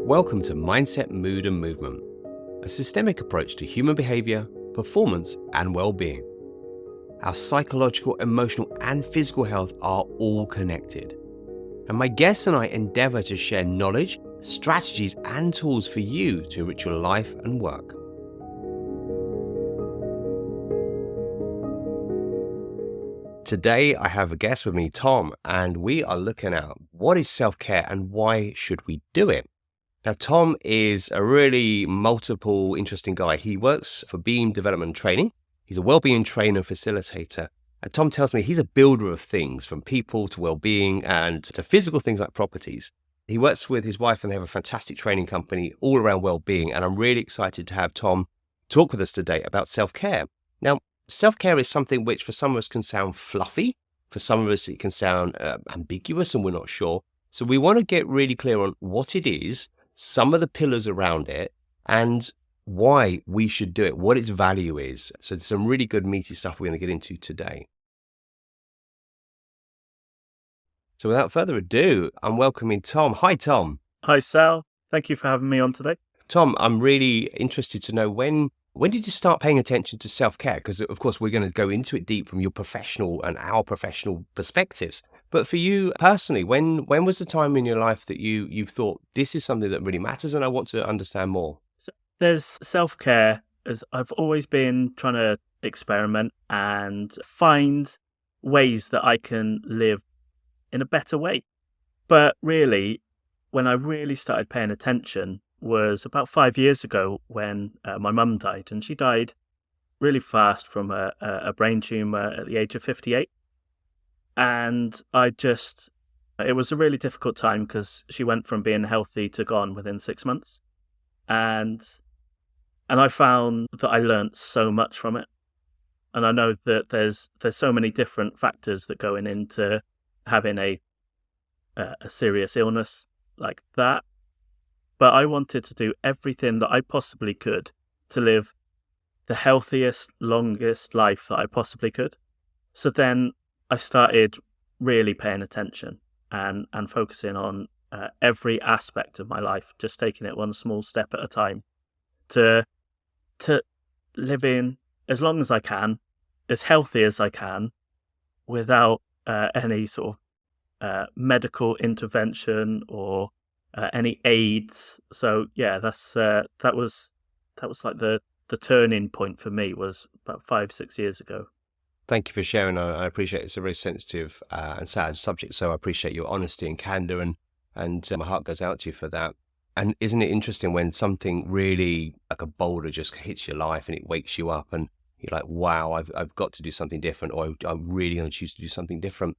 Welcome to Mindset, Mood and Movement, a systemic approach to human behavior, performance and well-being. Our psychological, emotional and physical health are all connected. And my guests and I endeavor to share knowledge, strategies and tools for you to enrich your life and work. Today I have a guest with me, Tom, and we are looking at what is self-care and why should we do it? Now, Tom is a really multiple, interesting guy. He works for Beam Development and Training. He's a well-being trainer and facilitator. And Tom tells me he's a builder of things from people to well-being and to physical things like properties. He works with his wife and they have a fantastic training company all around well-being. And I'm really excited to have Tom talk with us today about self-care. Now, self-care is something which for some of us can sound fluffy. For some of us, it can sound ambiguous and we're not sure. So we want to get really clear on what it is, some of the pillars around it, and why we should do it, what its value is. So some really good meaty stuff we're going to get into today. So without further ado, I'm welcoming Tom. Hi, Tom. Hi, Sal. Thank you for having me on today. Tom, I'm really interested to know when did you start paying attention to self-care? Because of course, we're going to go into it deep from your professional and our professional perspectives. But for you personally, when was the time in your life that you thought this is something that really matters and I want to understand more? So there's self-care, as I've always been trying to experiment and find ways that I can live in a better way. But really, when I really started paying attention was about 5 years ago when my mum died, and she died really fast from a brain tumor at the age of 58. And it was a really difficult time because she went from being healthy to gone within 6 months. And I found that I learned so much from it. And I know that there's so many different factors that go into having a serious illness like that. But I wanted to do everything that I possibly could to live the healthiest, longest life that I possibly could. So then I started really paying attention and focusing on every aspect of my life, just taking it one small step at a time to living as long as I can, as healthy as I can, without any sort of medical intervention or any aids. So yeah, that was like the turning point for me was about 5-6 years ago. Thank you for sharing. I appreciate it's a very sensitive and sad subject. So I appreciate your honesty and candor and my heart goes out to you for that. And isn't it interesting when something really like a boulder just hits your life and it wakes you up and you're like, wow, I've got to do something different, or I'm really going to choose to do something different.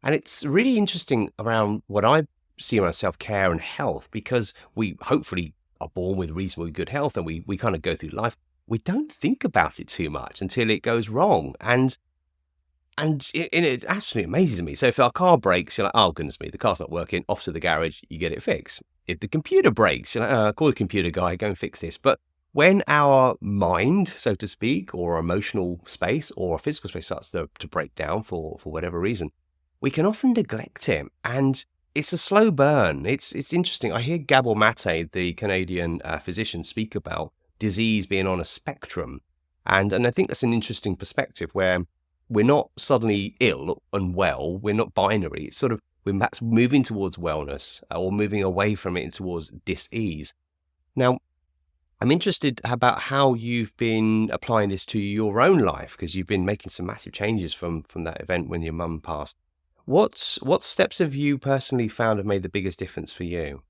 And it's really interesting around what I see around self-care and health, because we hopefully are born with reasonably good health and we kind of go through life. We don't think about it too much until it goes wrong. And it absolutely amazes me. So if our car breaks, you're like, oh, goodness me, the car's not working. Off to the garage, you get it fixed. If the computer breaks, you're like, call the computer guy, go and fix this. But when our mind, so to speak, or our emotional space or our physical space starts to break down for whatever reason, we can often neglect it. And it's a slow burn. It's interesting. I hear Gabor Mate, the Canadian physician, speak about disease being on a spectrum. And I think that's an interesting perspective where we're not suddenly ill and well. We're not binary. It's sort of, we're moving towards wellness or moving away from it towards dis-ease. Now, I'm interested about how you've been applying this to your own life, because you've been making some massive changes from that event when your mum passed. What steps have you personally found have made the biggest difference for you?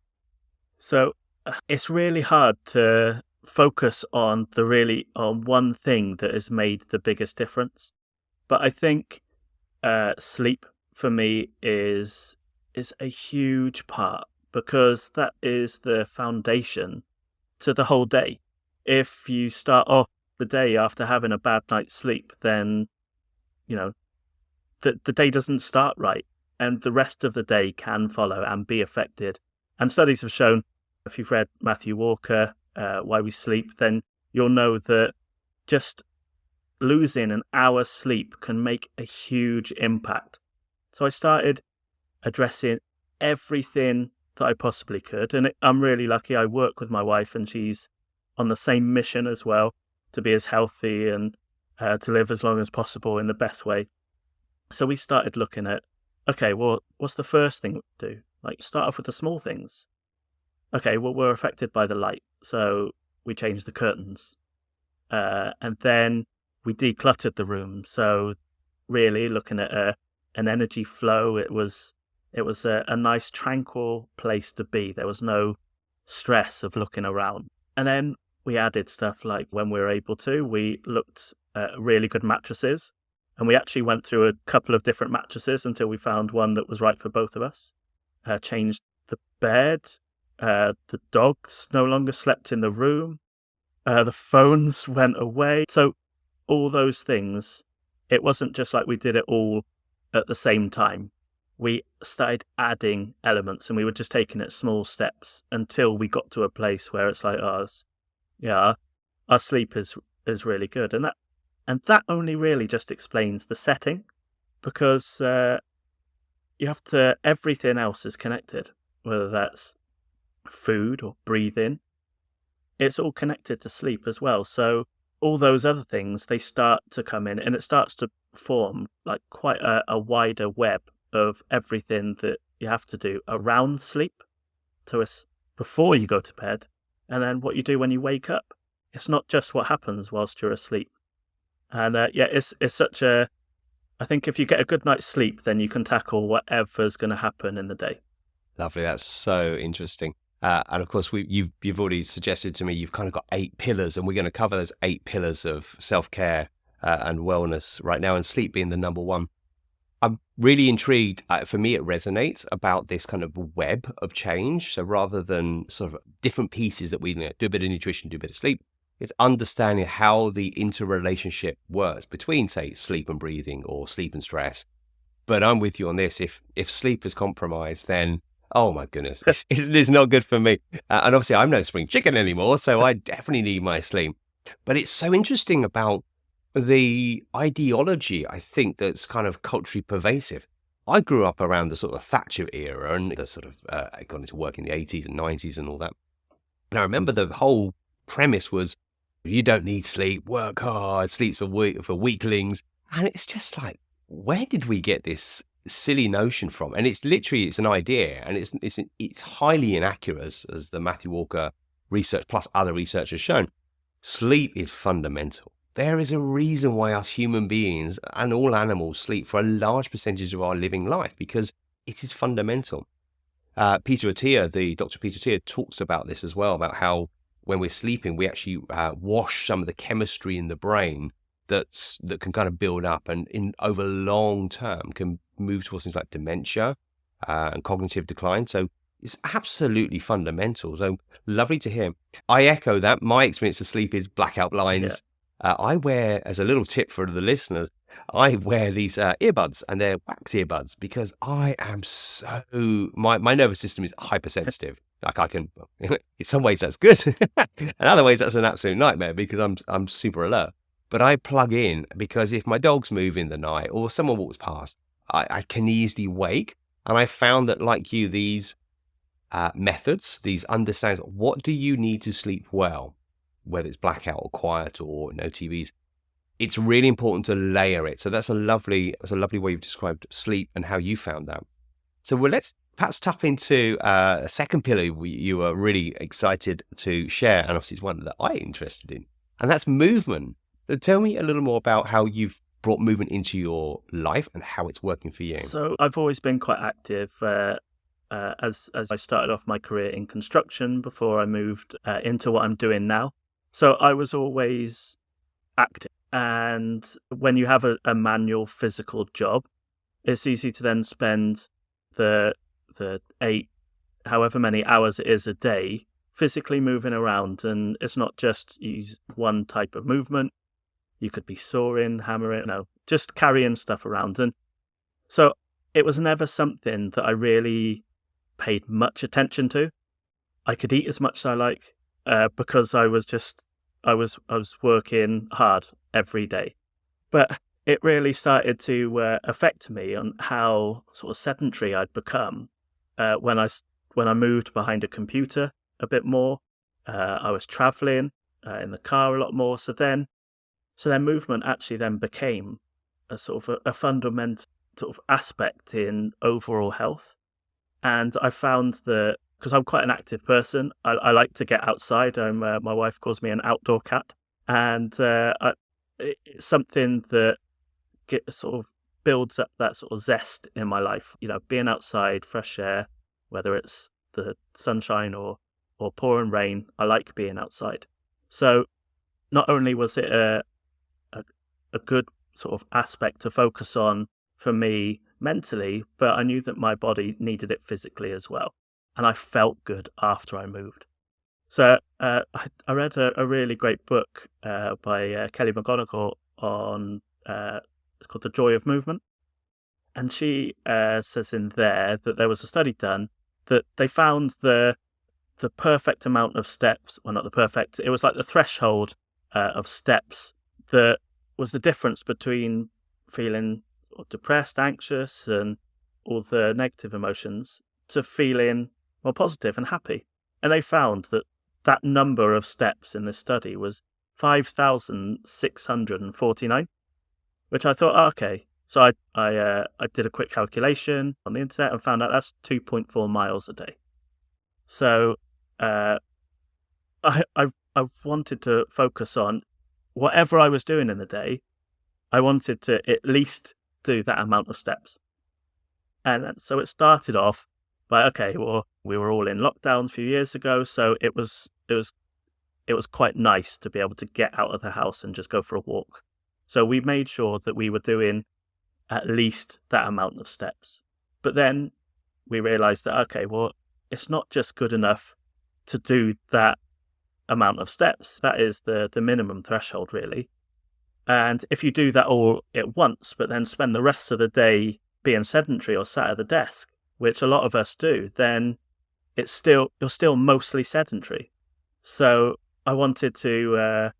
So it's really hard to focus on one thing that has made the biggest difference. But I think sleep for me is a huge part, because that is the foundation to the whole day. If you start off the day after having a bad night's sleep, then, the day doesn't start right, and the rest of the day can follow and be affected. And studies have shown, if you've read Matthew Walker, Why We Sleep, then you'll know that just losing an hour's sleep can make a huge impact. So I started addressing everything that I possibly could. And I'm really lucky. I work with my wife, and she's on the same mission as well, to be as healthy and to live as long as possible in the best way. So we started looking at, okay, well, what's the first thing we do? Like, start off with the small things. Okay, well, we're affected by the light, so we changed the curtains. And then we decluttered the room. So really looking at an energy flow, it was a nice tranquil place to be. There was no stress of looking around. And then we added stuff like, when we were able to, we looked at really good mattresses. And we actually went through a couple of different mattresses until we found one that was right for both of us. Changed the bed. The dogs no longer slept in the room. The phones went away. So all those things, it wasn't just like we did it all at the same time. We started adding elements, and we were just taking it small steps until we got to a place where it's like, our sleep is really good. And that only really just explains the setting, because you have to, everything else is connected, whether that's food or breathing. It's all connected to sleep as well. So all those other things, they start to come in, and it starts to form like quite a wider web of everything that you have to do around sleep, to us before you go to bed, and then what you do when you wake up. It's not just what happens whilst you're asleep. And it's such a, I think if you get a good night's sleep, then you can tackle whatever's going to happen in the day. Lovely. That's so interesting. And of course, you've already suggested to me you've kind of got 8 pillars, and we're going to cover those 8 pillars of self-care and wellness right now, and sleep being the number one. I'm really intrigued. For me, it resonates about this kind of web of change. So rather than sort of different pieces that we do a bit of nutrition, do a bit of sleep, it's understanding how the interrelationship works between, say, sleep and breathing or sleep and stress. But I'm with you on this. If sleep is compromised, then, oh my goodness, it's not good for me. And obviously, I'm no spring chicken anymore, so I definitely need my sleep. But it's so interesting about the ideology, I think, that's kind of culturally pervasive. I grew up around the sort of Thatcher era, and the sort of I got into work in the 80s and 90s and all that. And I remember the whole premise was, you don't need sleep, work hard, sleep's for weaklings. And it's just like, where did we get this silly notion from? And it's an idea, and it's highly inaccurate, as the Matthew Walker research plus other research has shown. Sleep is fundamental. There is a reason why us human beings and all animals sleep for a large percentage of our living life, because it is fundamental. Dr. Peter Attia talks about this as well, about how when we're sleeping, we actually wash some of the chemistry in the brain that can kind of build up, and over long term can move towards things like dementia and cognitive decline. So it's absolutely fundamental. So lovely to hear. I echo that. My experience of sleep is blackout blinds. Yeah. I wear, as a little tip for the listeners, I wear these earbuds, and they're wax earbuds, because I am my nervous system is hypersensitive. Like I can, in some ways that's good. In other ways that's an absolute nightmare, because I'm super alert. But I plug in, because if my dog's move in the night or someone walks past, I can easily wake. And I found that, like you, these methods, these understand what do you need to sleep well, whether it's blackout or quiet or no TVs. It's really important to layer it. So that's a lovely way you've described sleep and how you found that. So let's perhaps tap into a second pillar you were really excited to share, and obviously it's one that I'm interested in, and that's movement. So tell me a little more about how you've brought movement into your life and how it's working for you. So I've always been quite active. As I started off my career in construction before I moved into what I'm doing now. So I was always active. And when you have a manual physical job, it's easy to then spend the 8, however many hours it is a day, physically moving around. And it's not just use one type of movement. You could be sawing, hammering, just carrying stuff around. And so it was never something that I really paid much attention to. I could eat as much as I like because I was working hard every day. But it really started to affect me on how sort of sedentary I'd become when I when I moved behind a computer a bit more. I was traveling in the car a lot more. So then movement actually then became a sort of a fundamental sort of aspect in overall health. And I found that because I'm quite an active person, I like to get outside. My wife calls me an outdoor cat, and it's something that sort of builds up that sort of zest in my life. You know, being outside, fresh air, whether it's the sunshine or pouring rain, I like being outside. So not only was it a good sort of aspect to focus on for me mentally, but I knew that my body needed it physically as well. And I felt good after I moved. So I read a really great book by Kelly McGonigal on, it's called The Joy of Movement. And she says in there that there was a study done that they found the perfect amount of steps, well, not the perfect, it was like the threshold of steps that was the difference between feeling depressed, anxious, and all the negative emotions to feeling more positive and happy. And they found that that number of steps in this study was 5,649, which I thought, okay. So I did a quick calculation on the internet and found out that's 2.4 miles a day. So I wanted to focus on whatever I was doing in the day. I wanted to at least do that amount of steps. And so it started off by, okay, well, we were all in lockdown a few years ago, so it was quite nice to be able to get out of the house and just go for a walk. So we made sure that we were doing at least that amount of steps. But then we realized that, okay, well, it's not just good enough to do that amount of steps. That is the minimum threshold, really. And if you do that all at once, but then spend the rest of the day being sedentary or sat at the desk, which a lot of us do, then you're still mostly sedentary. So I wanted to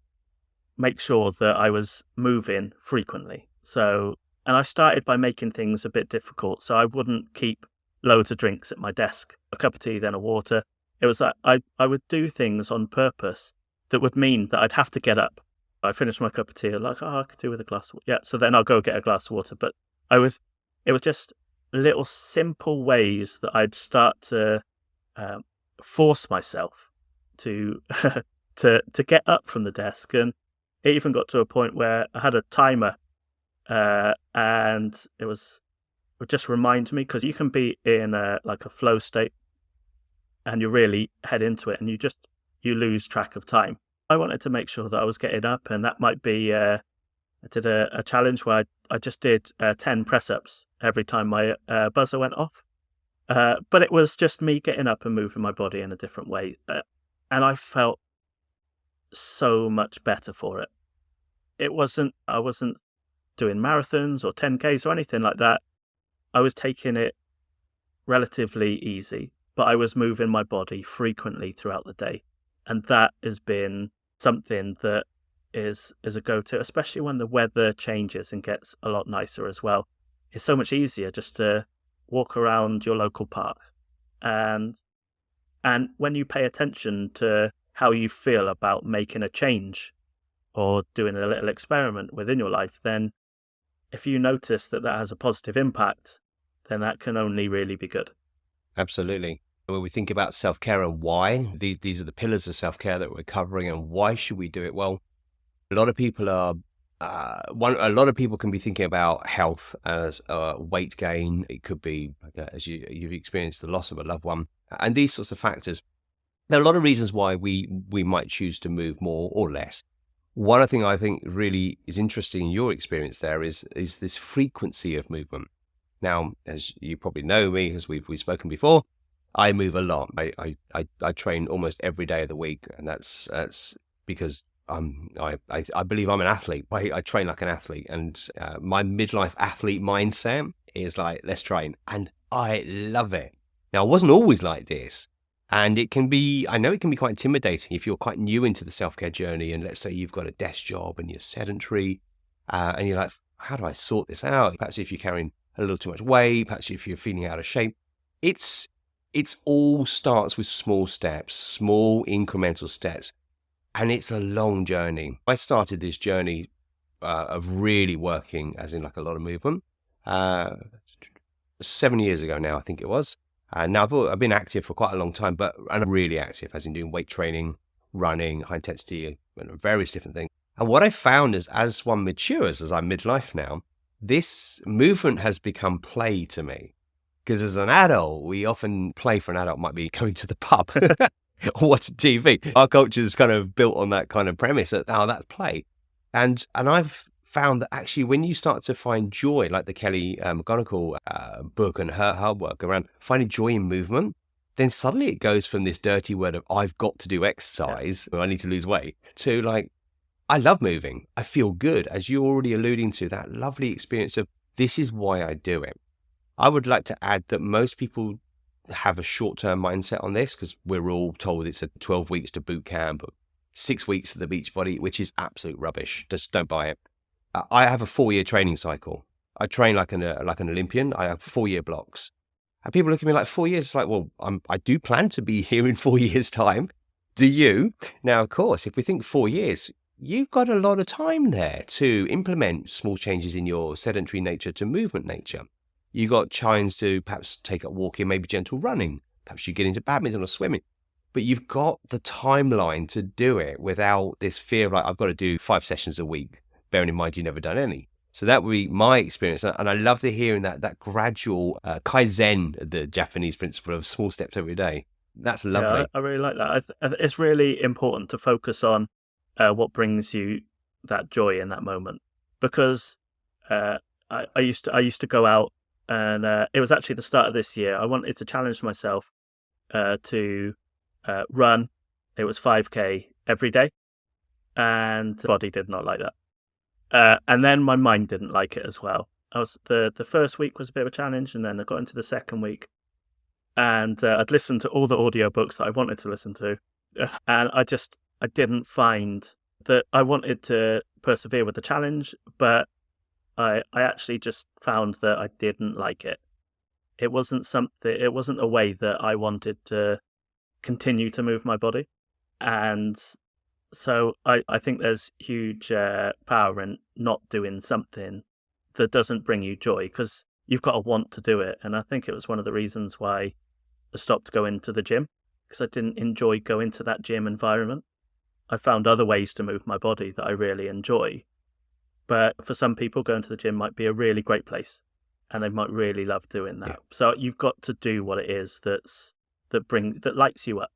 make sure that I was moving frequently. And I started by making things a bit difficult. So I wouldn't keep loads of drinks at my desk, a cup of tea, then a water. It was like I would do things on purpose that would mean that I'd have to get up. I finished my cup of tea, like, I could do with a glass of water. Yeah, so then I'll go get a glass of water. But it was just little simple ways that I'd start to force myself to to get up from the desk. And it even got to a point where I had a timer, and it would just remind me, because you can be in like a flow state and you really head into it and you lose track of time. I wanted to make sure that I was getting up, and that might be, I did a challenge where I just did 10 press-ups every time my buzzer went off. But it was just me getting up and moving my body in a different way. And I felt so much better for it. I wasn't doing marathons or 10Ks or anything like that. I was taking it relatively easy, but I was moving my body frequently throughout the day. And that has been something that is a go-to, especially when the weather changes and gets a lot nicer as well. It's so much easier just to walk around your local park. And when you pay attention to how you feel about making a change or doing a little experiment within your life, then if you notice that has a positive impact, then that can only really be good. Absolutely. When we think about self-care and why, these are the pillars of self-care that we're covering, and why should we do it? Well, a lot of people are, a lot of people can be thinking about health as weight gain. It could be, as you've experienced the loss of a loved one, and these sorts of factors. There are a lot of reasons why we might choose to move more or less. One thing I think really is interesting in your experience there is this frequency of movement. Now, as you probably know me, as we've spoken before, I move a lot. I train almost every day of the week, and that's because I believe I'm an athlete. I train like an athlete, and my midlife athlete mindset is like, let's train, and I love it. Now, I wasn't always like this, and I know it can be quite intimidating if you're quite new into the self-care journey, and let's say you've got a desk job and you're sedentary, and you're like, how do I sort this out? Perhaps if you're carrying a little too much weight, perhaps if you're feeling out of shape. It's It's all starts with small steps, small incremental steps, and it's a long journey. I started this journey of really working, as in like a lot of movement, uh, 7 years ago now, I think it was. Now I've been active for quite a long time, and I'm really active, as in doing weight training, running, high intensity, and various different things. And what I found is, as one matures, as I'm midlife now, this movement has become play to me. Because as an adult, we often play for an adult might be going to the pub or watching TV. Our culture is kind of built on that kind of premise that, oh, that's play. And I've found that actually when you start to find joy, like the Kelly McGonigal book and her work around finding joy in movement, then suddenly it goes from this dirty word of I've got to do exercise, or I need to lose weight, to like, I love moving. I feel good, as you're already alluding to, that lovely experience of this is why I do it. I would like to add that most people have a short-term mindset on this because we're all told it's a 12 weeks to boot camp, 6 weeks to the beach body, which is absolute rubbish. Just don't buy it. I have a 4-year training cycle. I train like an Olympian. I have 4-year blocks. And people look at me like 4 years. It's like, well, I do plan to be here in 4 years' time. Do you? Now, of course, if we think 4 years, you've got a lot of time there to implement small changes in your sedentary nature to movement nature. You got chance to perhaps take up walking, maybe gentle running. Perhaps you get into badminton or swimming. But you've got the timeline to do it without this fear of like, I've got to do 5 sessions a week, bearing in mind you've never done any. So that would be my experience. And I love to hearing that gradual kaizen, the Japanese principle of small steps every day. That's lovely. Yeah, I really like that. It's really important to focus on what brings you that joy in that moment, because I used to go out, and it was actually the start of this year. I wanted to challenge myself to run. It was 5K every day, and the body did not like that. And then my mind didn't like it as well. The first week was a bit of a challenge, and then I got into the second week, and I'd listened to all the audiobooks that I wanted to listen to, and I didn't find that I wanted to persevere with the challenge, but I actually just found that I didn't like it. It wasn't a way that I wanted to continue to move my body. And so I think there's huge power in not doing something that doesn't bring you joy, because you've got to want to do it. And I think it was one of the reasons why I stopped going to the gym, because I didn't enjoy going to that gym environment. I found other ways to move my body that I really enjoy. But for some people, going to the gym might be a really great place, and they might really love doing that. Yeah. So you've got to do what it is that lights you up.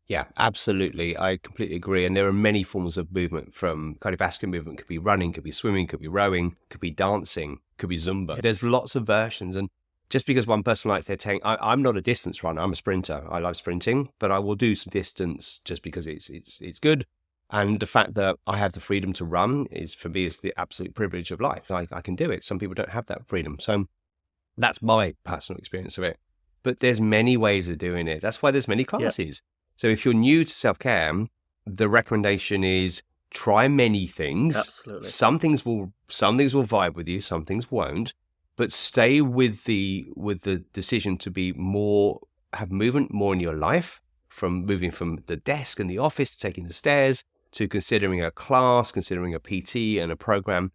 Yeah, absolutely. I completely agree. And there are many forms of movement, from cardiovascular movement, could be running, could be swimming, could be rowing, could be dancing, could be Zumba. Yeah. There's lots of versions. And just because one person likes their tank, I'm not a distance runner. I'm a sprinter. I love sprinting, but I will do some distance just because it's good. And the fact that I have the freedom to run is, for me, is the absolute privilege of life. I can do it. Some people don't have that freedom. So that's my personal experience of it. But there's many ways of doing it. That's why there's many classes. Yeah. So if you're new to self-care, the recommendation is try many things. Absolutely. Some things will vibe with you, some things won't. But stay with the decision to have movement more in your life, from moving from the desk and the office to taking the stairs, to considering a class, considering a PT and a program,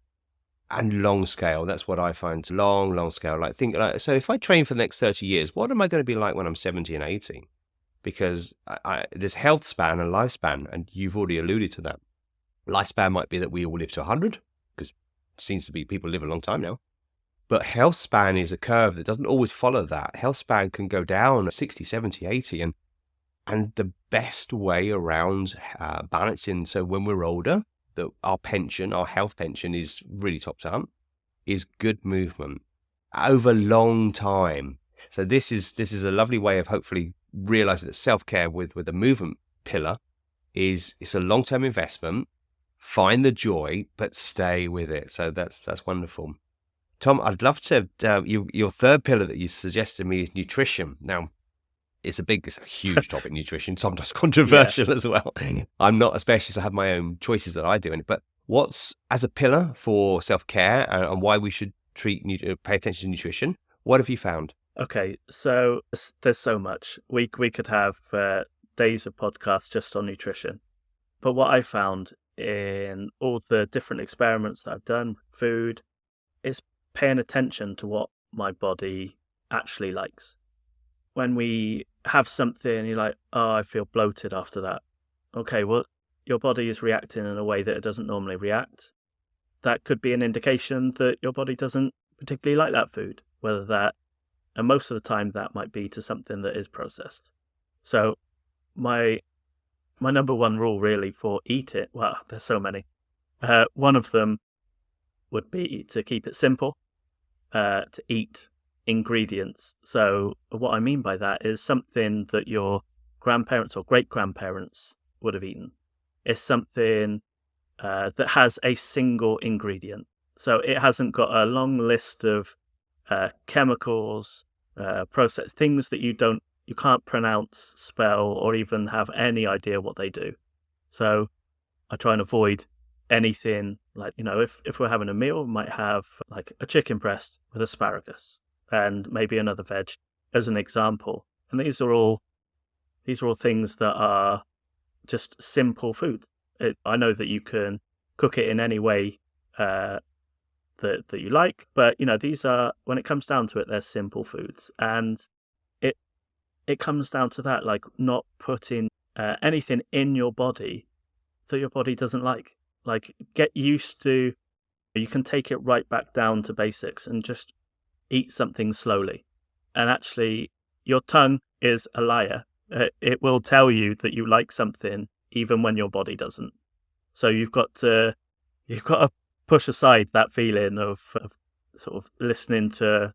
and long scale. That's what I find. Long scale. So if I train for the next 30 years, what am I going to be like when I'm 70 and 80? Because there's health span and lifespan, and you've already alluded to that. Lifespan might be that we all live to 100, because it seems to be people live a long time now. But health span is a curve that doesn't always follow that. Health span can go down at 60, 70, 80, and the best way around balancing, so when we're older, that our health pension is really topped up, is good movement over long time. So this is a lovely way of hopefully realizing that self-care with the movement pillar it's a long-term investment. Find the joy, but stay with it. So that's wonderful. Tom, I'd love to, your third pillar that you suggested to me is nutrition. Now, it's a huge topic, nutrition, sometimes controversial as well. I'm not a specialist. I have my own choices that I do in it. But what's, as a pillar for self-care and why we should pay attention to nutrition, what have you found? Okay, so there's so much. We could have days of podcasts just on nutrition. But what I found in all the different experiments that I've done with food is paying attention to what my body actually likes. When we have something, you're like, oh, I feel bloated after that. Okay, well, your body is reacting in a way that it doesn't normally react. That could be an indication that your body doesn't particularly like that food, whether that, and most of the time that might be to something that is processed. So my my number one rule really for eat it, well, there's so many. One of them would be to keep it simple, to eat ingredients. So what I mean by that is something that your grandparents or great grandparents would have eaten. It's something that has a single ingredient. So it hasn't got a long list of chemicals, process things that you can't pronounce, spell, or even have any idea what they do. So I try and avoid anything like, if we're having a meal, we might have like a chicken breast with asparagus and maybe another veg as an example. And these are all things that are just simple foods. I know that you can cook it in any way that you like, but these are, when it comes down to it, they're simple foods, and it comes down to that, like not putting anything in your body that your body doesn't like. Like, get used to. You can take it right back down to basics and just eat something slowly. And actually, your tongue is a liar. It will tell you that you like something even when your body doesn't. So you've got to push aside that feeling of sort of listening to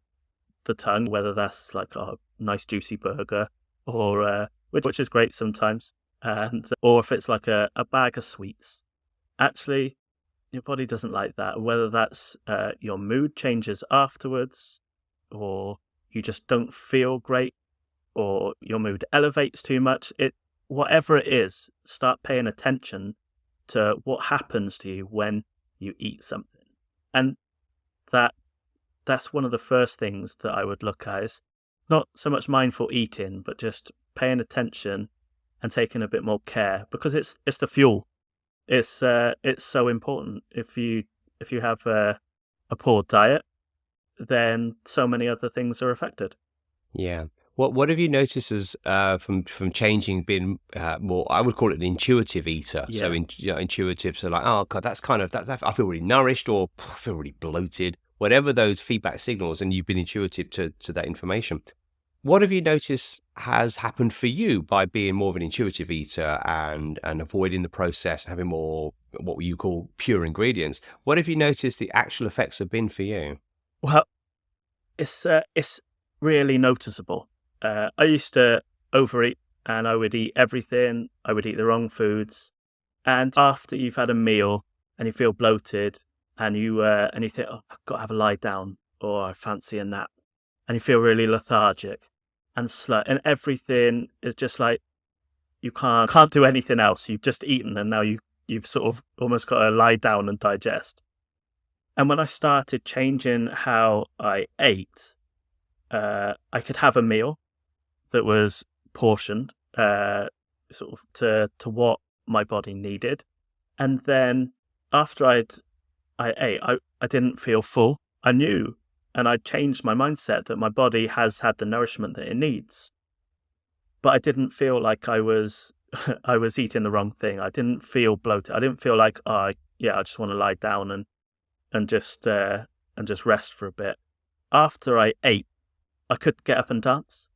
the tongue, whether that's like a nice juicy burger or which is great sometimes, and or if it's like a bag of sweets. Actually, your body doesn't like that. Whether that's your mood changes afterwards, or you just don't feel great, or your mood elevates too much. Whatever it is, start paying attention to what happens to you when you eat something. And that's one of the first things that I would look at, is not so much mindful eating, but just paying attention and taking a bit more care, because it's the fuel. It's so important. If you have a poor diet, then so many other things are affected. Yeah. What have you noticed as from changing, being more? I would call it an intuitive eater. So Yeah. intuitive. So like, oh god, that's kind of that. I feel really nourished, or I feel really bloated. Whatever those feedback signals, and you've been intuitive to that information. What have you noticed has happened for you by being more of an intuitive eater and avoiding the process, having more what you call pure ingredients? What have you noticed the actual effects have been for you? Well, it's really noticeable. I used to overeat, and I would eat everything. I would eat the wrong foods, and after you've had a meal and you feel bloated, and you think, oh, I've got to have a lie down, or I fancy a nap, and you feel really lethargic and slow, and everything is just like you can't do anything else. You've just eaten, and now you've sort of almost got to lie down and digest. And when I started changing how I ate, I could have a meal that was portioned, sort of to what my body needed, and then after I ate, I didn't feel full. I knew, and I changed my mindset that my body has had the nourishment that it needs, but I didn't feel like I was I was eating the wrong thing. I didn't feel bloated. I didn't feel like, oh, yeah, I just want to lie down and just rest for a bit. After I ate, I could get up and dance,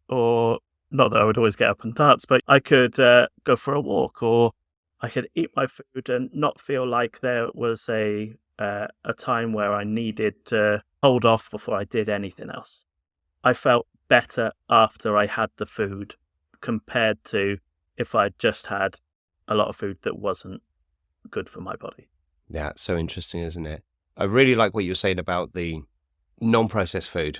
or not that I would always get up and dance, but I could go for a walk, or I could eat my food and not feel like there was a time where I needed to hold off before I did anything else. I felt better after I had the food compared to if I'd just had a lot of food that wasn't good for my body. Yeah, it's so interesting, isn't it? I really like what you were saying about the non-processed food,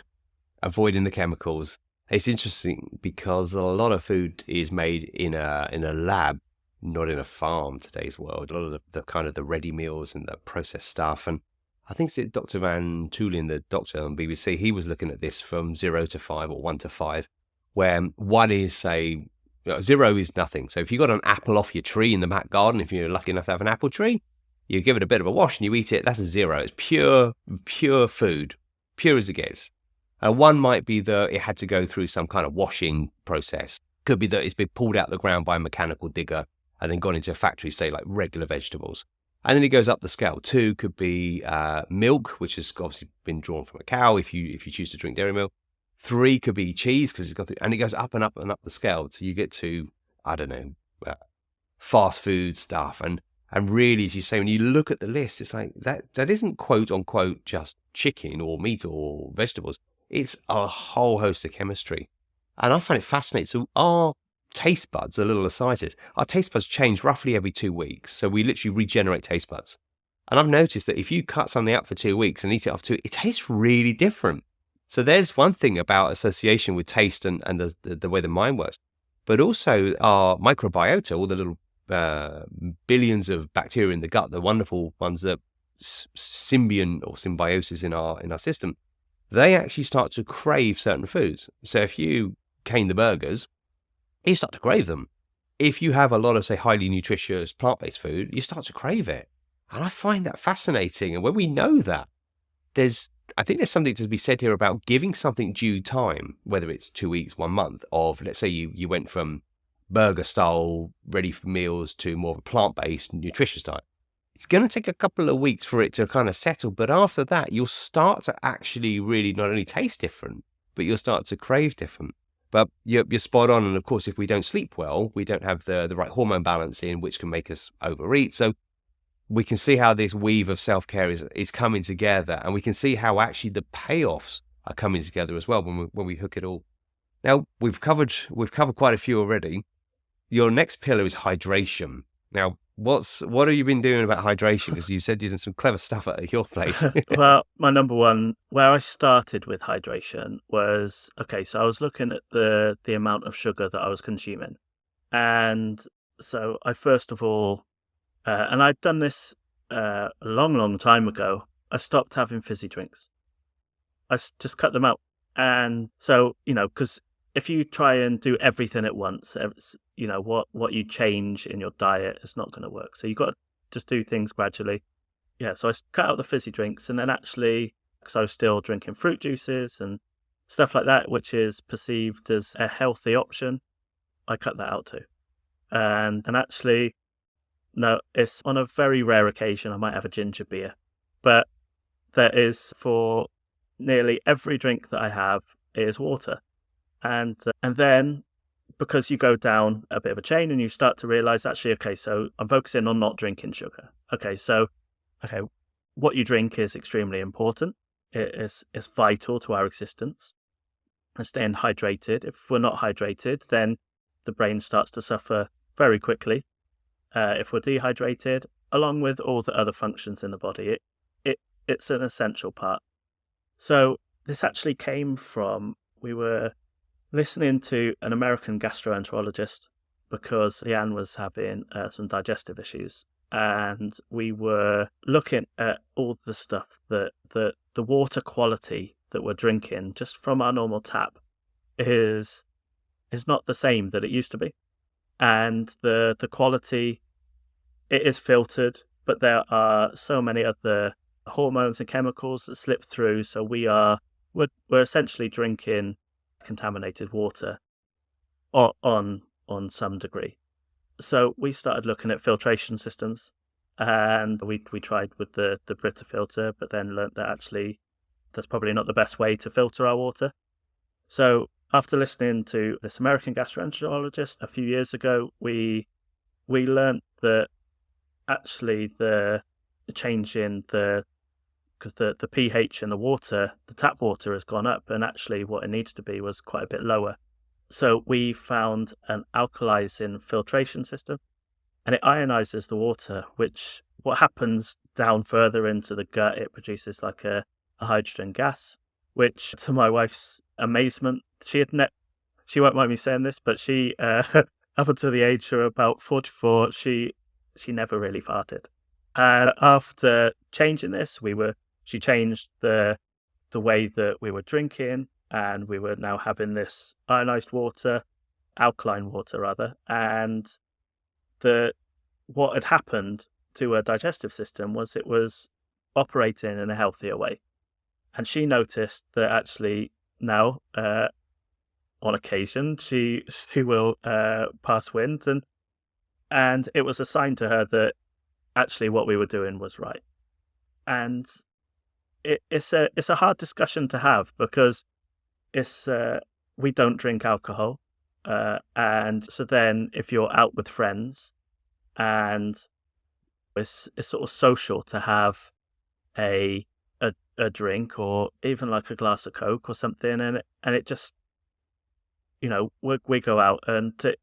avoiding the chemicals. It's interesting because a lot of food is made in a lab, not in a farm today's world. A lot of the kind of the ready meals and the processed stuff. And I think it's Dr. Van Tulin, the doctor on BBC, he was looking at this from 0 to 5 or 1 to 5, where one is, say, 0 is nothing. So if you got an apple off your tree in the back garden, if you're lucky enough to have an apple tree, you give it a bit of a wash and you eat it, that's a 0. It's pure food, pure as it gets. One might be that it had to go through some kind of washing process. Could be that it's been pulled out of the ground by a mechanical digger and then gone into a factory, say like regular vegetables. And then it goes up the scale. 2 could be milk, which has obviously been drawn from a cow if you choose to drink dairy milk. 3 could be cheese because it's got and it goes up and up and up the scale. So you get to, I don't know, fast food stuff. And really, as you say, when you look at the list, it's like that isn't quote unquote just chicken or meat or vegetables. It's a whole host of chemistry. And I find it fascinating. So our taste buds, a little aside is, our taste buds change roughly every 2 weeks. So we literally regenerate taste buds. And I've noticed that if you cut something out for 2 weeks and eat it after 2, it tastes really different. So there's one thing about association with taste and the way the mind works. But also our microbiota, all the little billions of bacteria in the gut, the wonderful ones that symbiont or symbiosis in our system, they actually start to crave certain foods. So if you cane the burgers, you start to crave them. If you have a lot of, say, highly nutritious plant-based food, you start to crave it. And I find that fascinating. And when we know that, I think there's something to be said here about giving something due time, whether it's 2 weeks, 1 month of, let's say you went from burger style, ready for meals to more of a plant-based, nutritious diet. It's going to take a couple of weeks for it to kind of settle. But after that, you'll start to actually really not only taste different, but you'll start to crave different. But you're spot on. And of course, if we don't sleep well, we don't have the right hormone balance in, which can make us overeat. So we can see how this weave of self-care is coming together. And we can see how actually the payoffs are coming together as well when we hook it all. Now, we've covered quite a few already. Your next pillar is hydration. Now, what have you been doing about hydration? Because you said you did some clever stuff at your place. Well, my number one, where I started with hydration was, okay, so I was looking at the amount of sugar that I was consuming. And so I first of all, and I'd done this a long time ago, I stopped having fizzy drinks. I just cut them out. And so, because if you try and do everything at once, what you change in your diet is not going to work. So you've got to just do things gradually. Yeah, so I cut out the fizzy drinks, and then actually, because I was still drinking fruit juices and stuff like that, which is perceived as a healthy option, I cut that out too. And actually, no, it's on a very rare occasion I might have a ginger beer, but there is, for nearly every drink that I have, is water. And then, because you go down a bit of a chain and you start to realize, actually, okay, so I'm focusing on not drinking sugar. Okay, what you drink is extremely important. It's vital to our existence. And staying hydrated. If we're not hydrated, then the brain starts to suffer very quickly. If we're dehydrated, along with all the other functions in the body, it's an essential part. So this actually came from, we were listening to an American gastroenterologist because Leanne was having some digestive issues. And we were looking at all the stuff that the water quality that we're drinking just from our normal tap is not the same that it used to be. And the quality, it is filtered, but there are so many other hormones and chemicals that slip through. So we're essentially drinking contaminated water on some degree. So we started looking at filtration systems, and we tried with the Brita filter, but then learnt that actually that's probably not the best way to filter our water. So after listening to this American gastroenterologist a few years ago, we learnt that actually the change in because the pH in the water, the tap water has gone up, and actually what it needs to be was quite a bit lower. So we found an alkalizing filtration system, and it ionizes the water, which what happens down further into the gut, it produces like a hydrogen gas, which to my wife's amazement, she won't mind me saying this, but she, up until the age of about 44, she never really farted. And after changing this, we were she changed the way that we were drinking, and we were now having this ionized water, alkaline water rather, and the what had happened to her digestive system was it was operating in a healthier way. And she noticed that actually now, on occasion, she will pass wind, and it was a sign to her that actually what we were doing was right. And it's a hard discussion to have because it's we don't drink alcohol, and so then if you're out with friends and it's sort of social to have a a drink or even like a glass of Coke or something, and it just, we go out, and to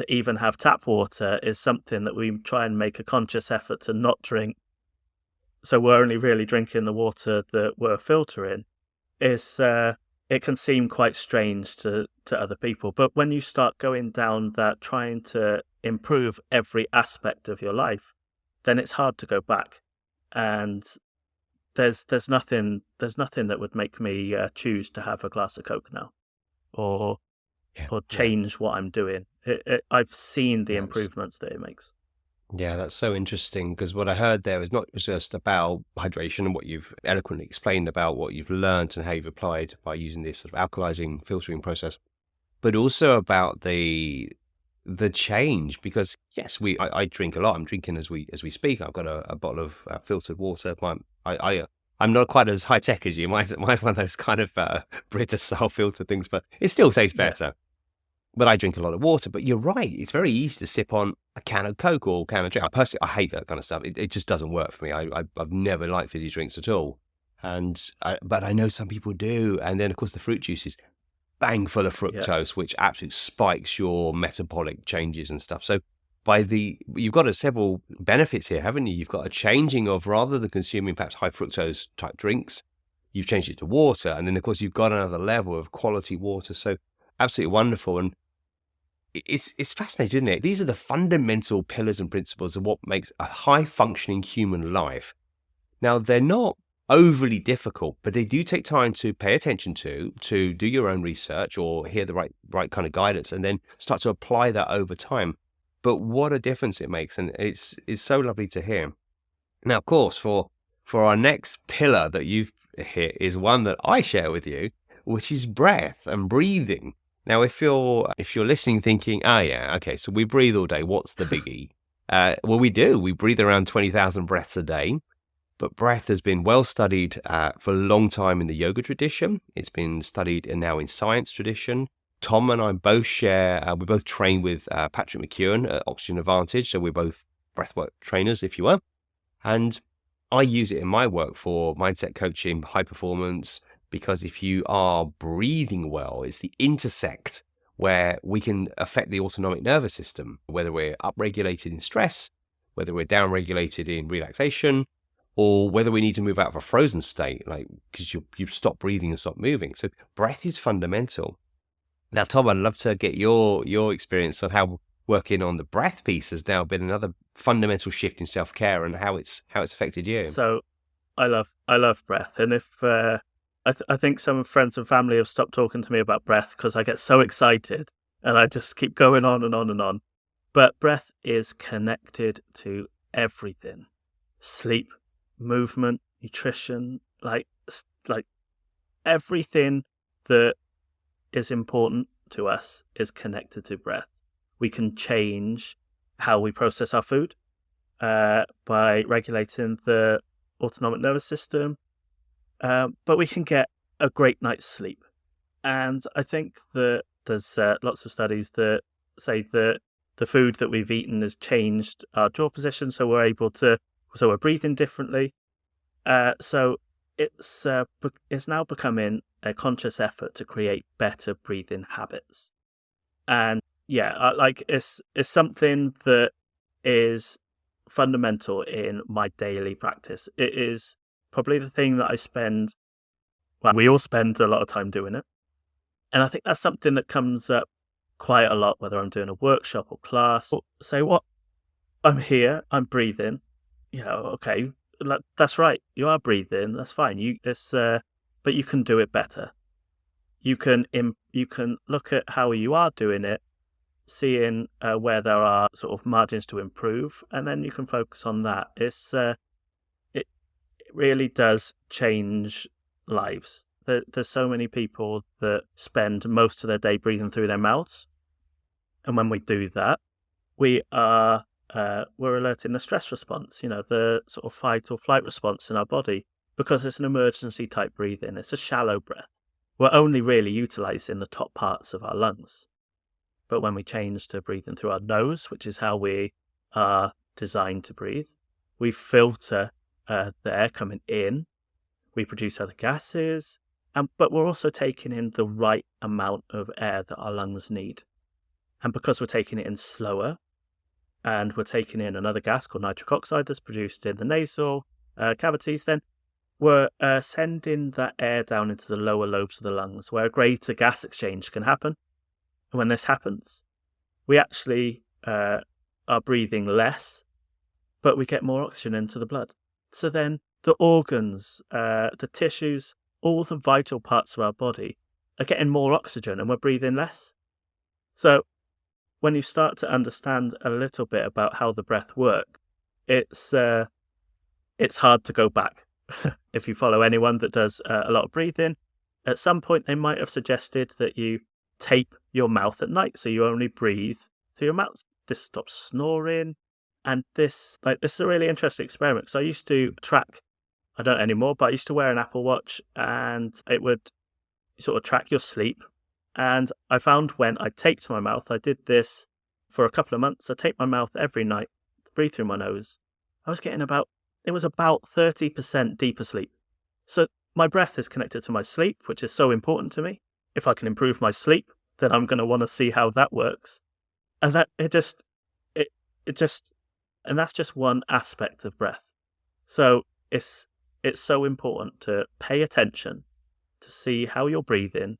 even have tap water is something that we try and make a conscious effort to not drink. So we're only really drinking the water that we're filtering. It can seem quite strange to other people, but when you start going down that trying to improve every aspect of your life, then it's hard to go back. And there's nothing that would make me choose to have a glass of Coke now, or Yeah, or yeah. change what I'm doing. I've seen the That's improvements that it makes. Yeah, that's so interesting because what I heard there is not just about hydration and what you've eloquently explained about what you've learned and how you've applied by using this sort of alkalizing filtering process, but also about the change. Because yes, I drink a lot. I'm drinking as we speak. I've got a bottle of filtered water. I'm not quite as high tech as you. Mine's one of those kind of Brita style filter things, but it still tastes Yeah, better. But I drink a lot of water. But you're right; it's very easy to sip on a can of Coke or a can of drink. I personally, I hate that kind of stuff. It just doesn't work for me. I've never liked fizzy drinks at all. But I know some people do. And then of course the fruit juices, bang full of yeah. fructose, which absolutely spikes your metabolic changes and stuff. So you've got several benefits here, haven't you? You've got a changing of, rather than consuming perhaps high fructose type drinks, you've changed it to water, and then of course you've got another level of quality water. So absolutely wonderful, and it's fascinating, isn't it? These are the fundamental pillars and principles of what makes a high functioning human life. Now, they're not overly difficult, but they do take time to pay attention to do your own research or hear the right kind of guidance, and then start to apply that over time. But what a difference it makes, and it's so lovely to hear. Now, of course, for our next pillar that you've hit is one that I share with you, which is breath and breathing. Now, if you're listening, thinking, "Oh yeah, okay, so we breathe all day. What's the biggie?" Well, we do. We breathe around 20,000 breaths a day. But breath has been well studied for a long time in the yoga tradition. It's been studied now in science tradition. Tom and I both share, we both train with Patrick McEwen at Oxygen Advantage. So we're both breathwork trainers, if you will. And I use it in my work for mindset coaching, high performance, because if you are breathing well, it's the intersect where we can affect the autonomic nervous system, whether we're upregulated in stress, whether we're downregulated in relaxation, or whether we need to move out of a frozen state, like because you stop breathing and stop moving. So breath is fundamental. Now, Tom, I'd love to get your experience on how working on the breath piece has now been another fundamental shift in self care and how it's affected you. So I love breath, and if I think some friends and family have stopped talking to me about breath because I get so excited and I just keep going on and on and on. But breath is connected to everything: sleep, movement, nutrition, like everything that is important to us is connected to breath. We can change how we process our food by regulating the autonomic nervous system, but we can get a great night's sleep. And I think that there's lots of studies that say that the food that we've eaten has changed our jaw position, so we're breathing differently. So it's now becoming a conscious effort to create better breathing habits. And yeah, it's something that is fundamental in my daily practice. It is probably the thing that we all spend a lot of time doing it. And I think that's something that comes up quite a lot, whether I'm doing a workshop or class. Say what? I'm here, I'm breathing. Okay, That's right. You are breathing. That's fine. But you can do it better. You can look at how you are doing it, seeing where there are sort of margins to improve, and then you can focus on that. It really does change lives. There's so many people that spend most of their day breathing through their mouths, and when we do that, we're alerting the stress response. The sort of fight or flight response in our body, because it's an emergency type breathing. It's a shallow breath. We're only really utilizing the top parts of our lungs. But when we change to breathing through our nose, which is how we are designed to breathe, we filter the air coming in, we produce other gases, but we're also taking in the right amount of air that our lungs need. And because we're taking it in slower, and we're taking in another gas called nitric oxide that's produced in the nasal cavities, then we're sending that air down into the lower lobes of the lungs, where a greater gas exchange can happen. And when this happens, we actually are breathing less, but we get more oxygen into the blood. So then the organs, the tissues, all the vital parts of our body are getting more oxygen, and we're breathing less. So when you start to understand a little bit about how the breath works, it's hard to go back. If you follow anyone that does a lot of breathing, at some point they might have suggested that you tape your mouth at night, so you only breathe through your mouth. This stops snoring, and this is a really interesting experiment. Because I used to track, I don't anymore, but I used to wear an Apple Watch, and it would sort of track your sleep. And I found when I taped my mouth, I did this for a couple of months. I taped my mouth every night, breathe through my nose. I was getting about 30% deeper sleep. So my breath is connected to my sleep, which is so important to me. If I can improve my sleep, then I'm going to want to see how that works. And and that's just one aspect of breath. So it's so important to pay attention to see how you're breathing,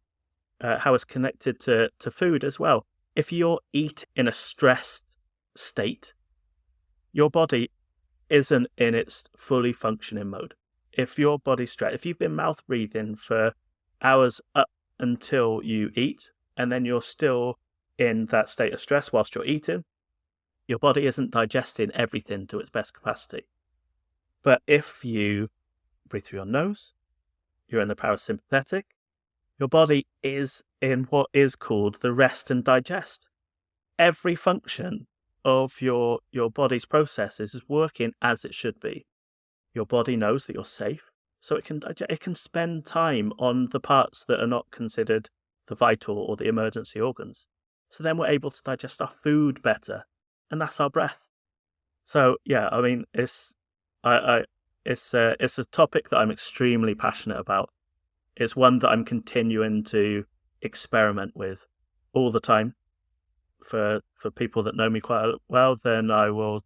how it's connected to food as well. If you're eating in a stressed state, your body isn't in its fully functioning mode. If your body's stressed, if you've been mouth breathing for hours up until you eat, and then you're still in that state of stress whilst you're eating, your body isn't digesting everything to its best capacity. But if you breathe through your nose, you're in the parasympathetic, your body is in what is called the rest and digest. Every function of your body's processes is working as it should be. Your body knows that you're safe, so it can spend time on the parts that are not considered the vital or the emergency organs. So then we're able to digest our food better, and that's our breath. So yeah, I mean, it's a topic that I'm extremely passionate about. It's one that I'm continuing to experiment with all the time. For people that know me quite well, then I will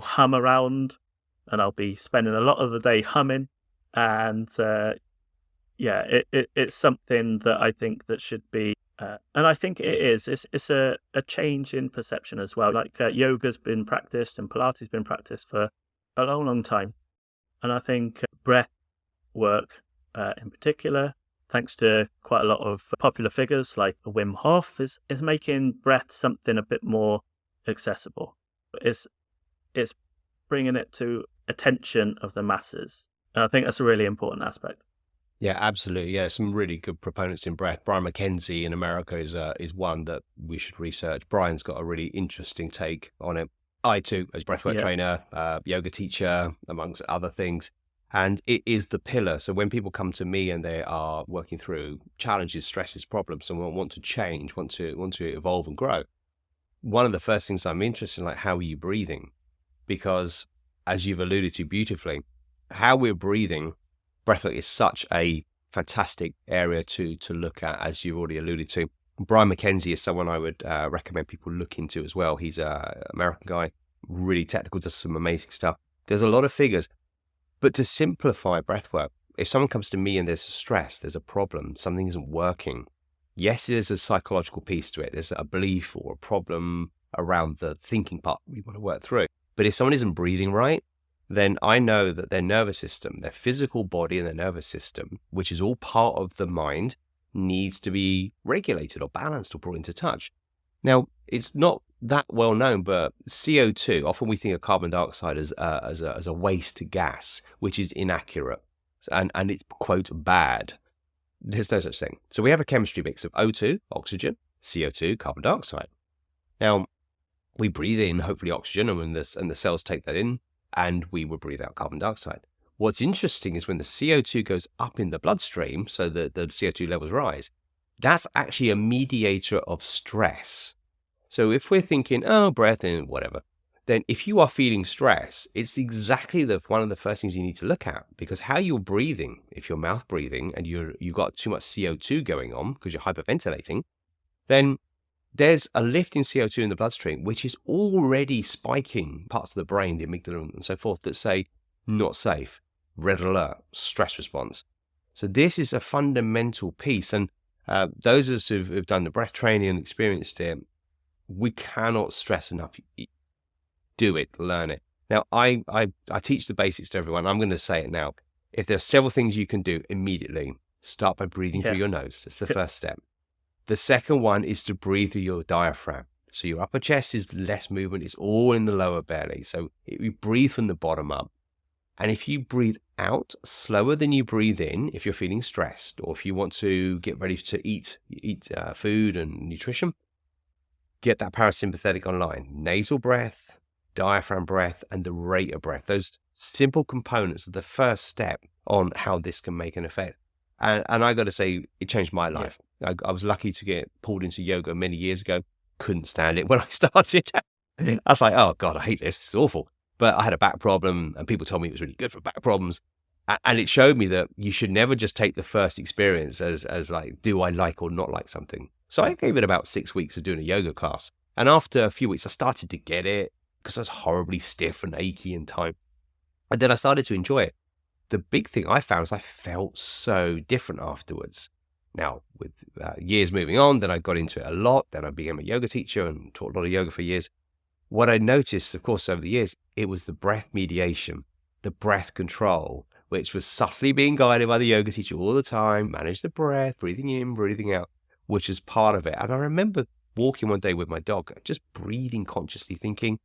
hum around, and I'll be spending a lot of the day humming. And it's something that I think that should be, and I think it is. It's a change in perception as well. Like yoga's been practiced and Pilates been practiced for a long, long time, and I think breath work in particular, thanks to quite a lot of popular figures like Wim Hof, is making breath something a bit more accessible. It's bringing it to attention of the masses. And I think that's a really important aspect. Yeah, absolutely. Yeah, some really good proponents in breath. Brian McKenzie in America is one that we should research. Brian's got a really interesting take on it. I too, as breathwork Yeah. trainer, yoga teacher, amongst other things. And it is the pillar. So when people come to me and they are working through challenges, stresses, problems, and want to change, want to evolve and grow, one of the first things I'm interested in, like, how are you breathing? Because as you've alluded to beautifully, how we're breathing, breathwork is such a fantastic area to look at, as you've already alluded to. Brian McKenzie is someone I would recommend people look into as well. He's an American guy, really technical, does some amazing stuff. There's a lot of figures. But to simplify breathwork, if someone comes to me and there's a stress, there's a problem, something isn't working, yes, there's a psychological piece to it. There's a belief or a problem around the thinking part we want to work through. But if someone isn't breathing right, then I know that their nervous system, their physical body and their nervous system, which is all part of the mind, needs to be regulated or balanced or brought into touch. Now, it's not that well known, but CO2, often we think of carbon dioxide as a waste gas, which is inaccurate. And it's, quote, bad. There's no such thing. So we have a chemistry mix of O2, oxygen, CO2, carbon dioxide. Now, we breathe in, hopefully, oxygen, and the cells take that in, and we will breathe out carbon dioxide. What's interesting is when the CO2 goes up in the bloodstream, so the CO2 levels rise, that's actually a mediator of stress. So if we're thinking, oh, breath in, whatever, then if you are feeling stress, it's exactly one of the first things you need to look at, because how you're breathing, if you're mouth breathing and you've got too much CO2 going on because you're hyperventilating, then there's a lift in CO2 in the bloodstream, which is already spiking parts of the brain, the amygdala and so forth, that say not safe, red alert, stress response. So this is a fundamental piece. And those of us who've done the breath training and experienced it, we cannot stress enough. Do it, learn it. Now, I teach the basics to everyone. I'm going to say it now. If there are several things you can do immediately, start by breathing through your Yes. nose. That's the first step. The second one is to breathe through your diaphragm. So your upper chest is less movement. It's all in the lower belly. So you breathe from the bottom up. And if you breathe out slower than you breathe in, if you're feeling stressed, or if you want to get ready to eat food and nutrition, get that parasympathetic online. Nasal breath, diaphragm breath, and the rate of breath. Those simple components are the first step on how this can make an effect. And I got to say, it changed my life. I was lucky to get pulled into yoga many years ago. Couldn't stand it when I started. I was like, oh God, I hate this. It's awful. But I had a back problem and people told me it was really good for back problems. And it showed me that you should never just take the first experience as like, do I like or not like something? So I gave it about 6 weeks of doing a yoga class. And after a few weeks, I started to get it because I was horribly stiff and achy and tight. And then I started to enjoy it. The big thing I found is I felt so different afterwards. Now, with years moving on, then I got into it a lot. Then I became a yoga teacher and taught a lot of yoga for years. What I noticed, of course, over the years, it was the breath mediation, the breath control, which was subtly being guided by the yoga teacher all the time. Manage the breath, breathing in, breathing out, which is part of it. And I remember walking one day with my dog, just breathing consciously, thinking,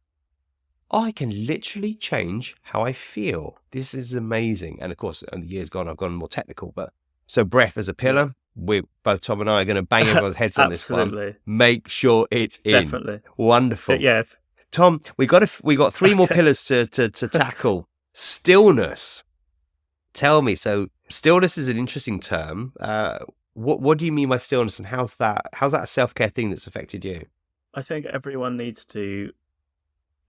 I can literally change how I feel. This is amazing. And of course, in the years gone, I've gone more technical. But so breath as a Yeah. pillar, both Tom and I are going to bang everyone's heads on this one. Absolutely. Make sure it's in. Definitely. Wonderful. Yeah. Tom, we got three more Okay. pillars to tackle. Stillness. Tell me. So stillness is an interesting term. What do you mean by stillness, and how's that a self-care thing that's affected you? I think everyone needs to.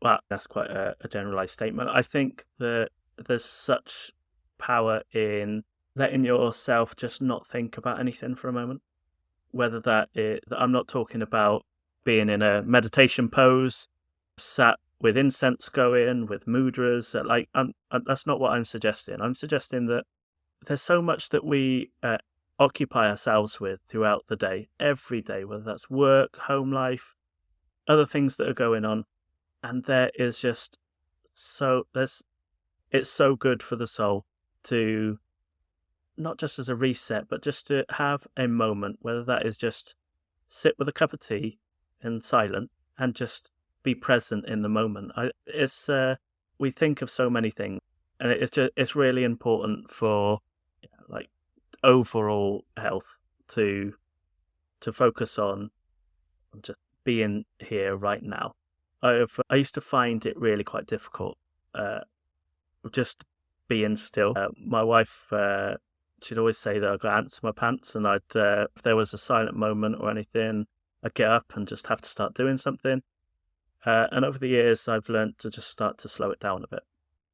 Well, that's quite a generalized statement. I think that there's such power in letting yourself just not think about anything for a moment. Whether I'm not talking about being in a meditation pose, sat with incense going, with mudras. That's not what I'm suggesting. I'm suggesting that there's so much that we occupy ourselves with throughout the day, every day, whether that's work, home life, other things that are going on. And there is just it's so good for the soul to not just as a reset, but just to have a moment, whether that is just sit with a cup of tea in silence and just be present in the moment. We think of so many things, and it's really important for like overall health to focus on just being here right now. I used to find it really quite difficult, just being still. My wife, she'd always say that I'd got ants in my pants, and if there was a silent moment or anything, I'd get up and just have to start doing something. And over the years, I've learned to just start to slow it down a bit,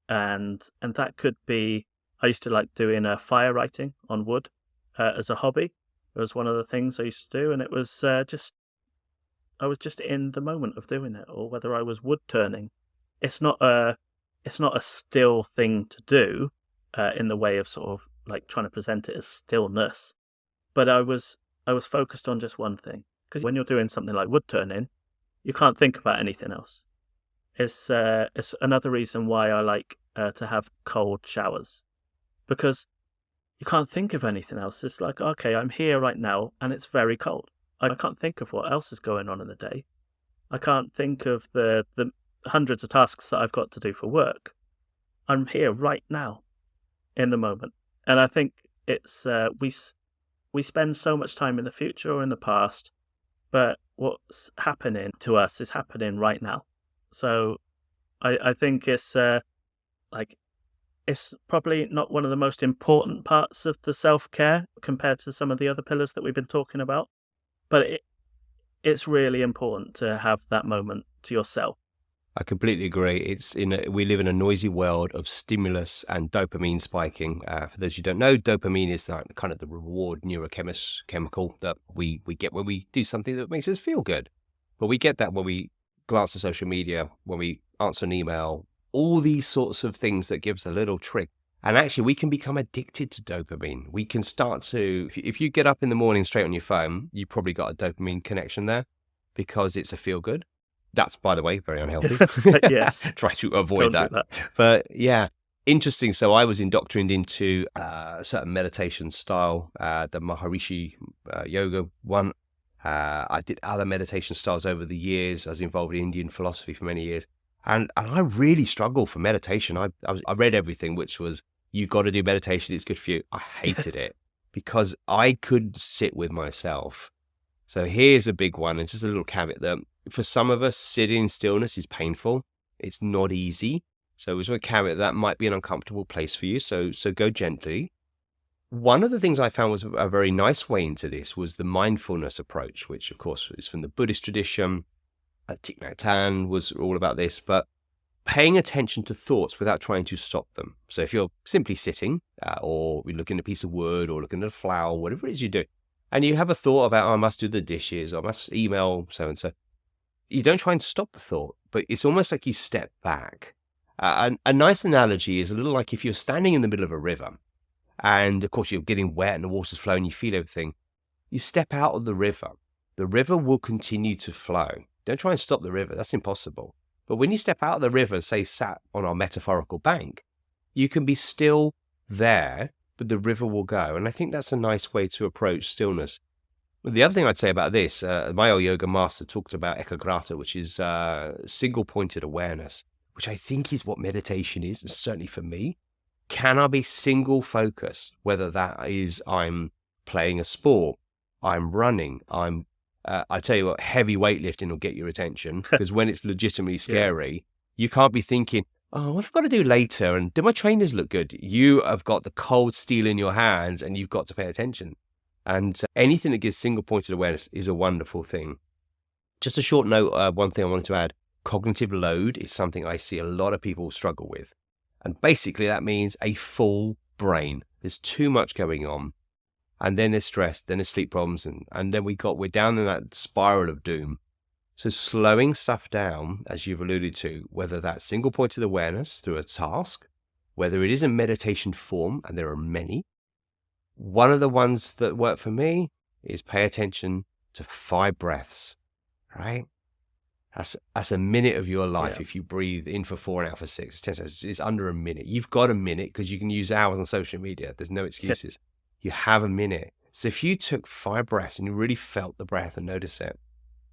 and that could be. I used to like doing fire writing on wood as a hobby. It was one of the things I used to do, and it was I was just in the moment of doing it, or whether I was wood turning. It's not a still thing to do in the way of sort of like trying to present it as stillness, but I was focused on just one thing, because when you're doing something like wood turning, you can't think about anything else. It's another reason why I like to have cold showers, because you can't think of anything else. It's like, okay, I'm here right now and it's very cold. I can't think of what else is going on in the day. I can't think of the hundreds of tasks that I've got to do for work. I'm here right now in the moment. And I think it's we spend so much time in the future or in the past, but what's happening to us is happening right now. So I think it's like it's probably not one of the most important parts of the self-care compared to some of the other pillars that we've been talking about, but it's really important to have that moment to yourself. I completely agree. We live in a noisy world of stimulus and dopamine spiking. For those who don't know, dopamine is like kind of the reward chemical that we get when we do something that makes us feel good. But we get that when we glance at social media, when we answer an email, all these sorts of things that gives a little trick. And actually, we can become addicted to dopamine. We can start to, if you get up in the morning straight on your phone, you probably got a dopamine connection there because it's a feel good. That's, by the way, very unhealthy. Yes, Try to avoid don't do that. that. But yeah, interesting. So I was indoctrinated into a certain meditation style, the Maharishi yoga one. I did other meditation styles over the years. I was involved in Indian philosophy for many years. And I really struggled for meditation. I read everything, which was, you got to do meditation. It's good for you. I hated it because I could sit with myself. So here's a big one, and just a little caveat that for some of us, sitting in stillness is painful. It's not easy. So we just want to caveat that might be an uncomfortable place for you. So go gently. One of the things I found was a very nice way into this was the mindfulness approach, which of course is from the Buddhist tradition. Thich Nhat Hanh was all about this, but paying attention to thoughts without trying to stop them. So if you're simply sitting or you're looking at a piece of wood or looking at a flower, whatever it is you do, and you have a thought about, oh, I must do the dishes, or I must email so-and-so, you don't try and stop the thought, but it's almost like you step back. A nice analogy is a little like if you're standing in the middle of a river, and of course you're getting wet and the water's flowing, you feel everything. You step out of the river will continue to flow. Don't try and stop the river, that's impossible. But when you step out of the river, say sat on our metaphorical bank, you can be still there, but the river will go. And I think that's a nice way to approach stillness. The other thing I'd say about this, my old yoga master talked about ekagrata, which is single-pointed awareness, which I think is what meditation is, certainly for me. Can I be single-focused, whether that is I'm playing a sport, I'm running, I tell you what, heavy weightlifting will get your attention, because when it's legitimately scary, you can't be thinking, oh, what have I got to do later? And do my trainers look good? You have got the cold steel in your hands and you've got to pay attention. And anything that gives single-pointed awareness is a wonderful thing. Just a short note, one thing I wanted to add, cognitive load is something I see a lot of people struggle with. And basically that means a full brain. There's too much going on. And then there's stress, then there's sleep problems, and then we're down in that spiral of doom. So slowing stuff down, as you've alluded to, whether that's single-pointed awareness through a task, whether it is in meditation form, and there are many. One of the ones that work for me is pay attention to 5 breaths, right? That's a minute of your life. If you breathe in for 4 and out for 6, it's 10 seconds. It's under a minute. You've got a minute because you can use hours on social media. There's no excuses. You have a minute. So if you took 5 breaths and you really felt the breath and notice it,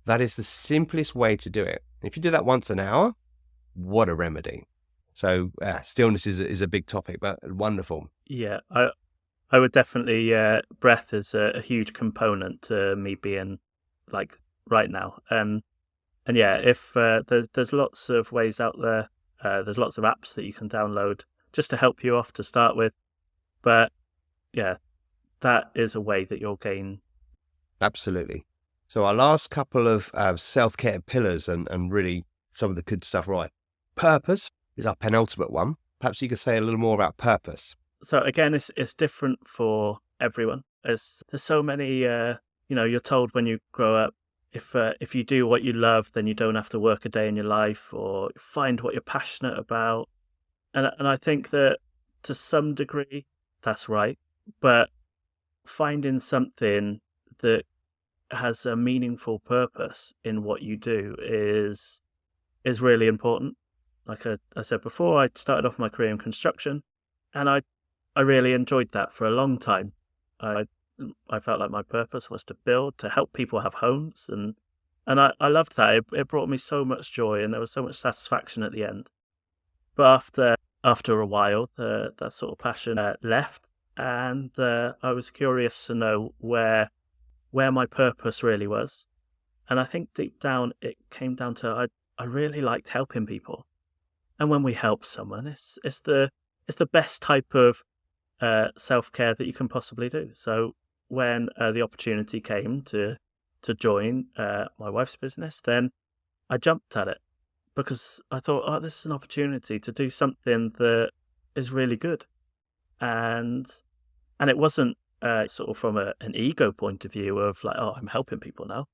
that is the simplest way to do it. If you do that once an hour, what a remedy. So stillness is a big topic, but wonderful. Yeah, I would definitely, breath is a huge component to me being like right now. And yeah, if there's lots of ways out there, there's lots of apps that you can download just to help you off to start with. But yeah, that is a way that you'll gain. Absolutely. So our last couple of self-care pillars and really some of the good stuff, right? Purpose is our penultimate one. Perhaps you could say a little more about purpose. So again, it's different for everyone. There's so many, you're told when you grow up, if you do what you love, then you don't have to work a day in your life, or find what you're passionate about. And I think that to some degree, that's right. But finding something that has a meaningful purpose in what you do is really important. like I said before, I started off my career in construction, and I really enjoyed that for a long time. I I felt like my purpose was to build, to help people have homes, and I loved that. It brought me so much joy, and there was so much satisfaction at the end. But after a while, that sort of passion left, and I was curious to know where my purpose really was. And I think deep down, it came down to I really liked helping people. And when we help someone, it's the best type of self care that you can possibly do. So when the opportunity came to join my wife's business, then I jumped at it because I thought, oh, this is an opportunity to do something that is really good, and it wasn't sort of from an ego point of view of like, oh, I'm helping people now.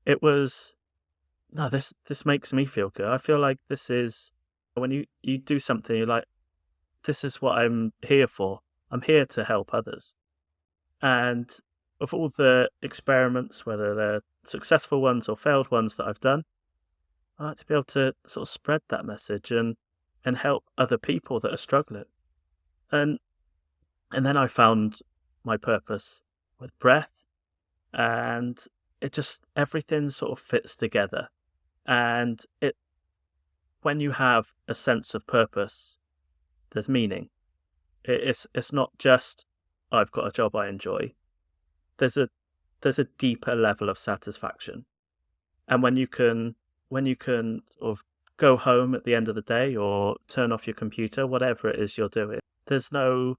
It was no, this makes me feel good. I feel like this is when you do something, you're like, this is what I'm here for. I'm here to help others. And of all the experiments, whether they're successful ones or failed ones that I've done, I like to be able to sort of spread that message and help other people that are struggling. And then I found my purpose with breath, and it just everything sort of fits together. And it when you have a sense of purpose, there's meaning. It's not just I've got a job I enjoy. There's a deeper level of satisfaction. And when you can sort of go home at the end of the day or turn off your computer, whatever it is you're doing, there's no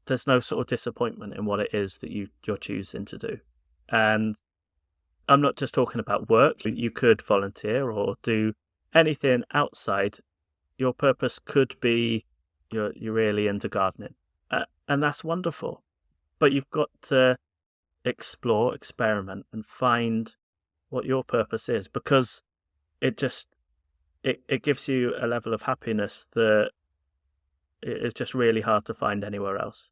sort of disappointment in what it is that you're choosing to do. And I'm not just talking about work. You could volunteer or do anything outside. Your purpose could be you're really into gardening, and that's wonderful. But you've got to explore, experiment, and find what your purpose is, because it just it gives you a level of happiness that is just really hard to find anywhere else.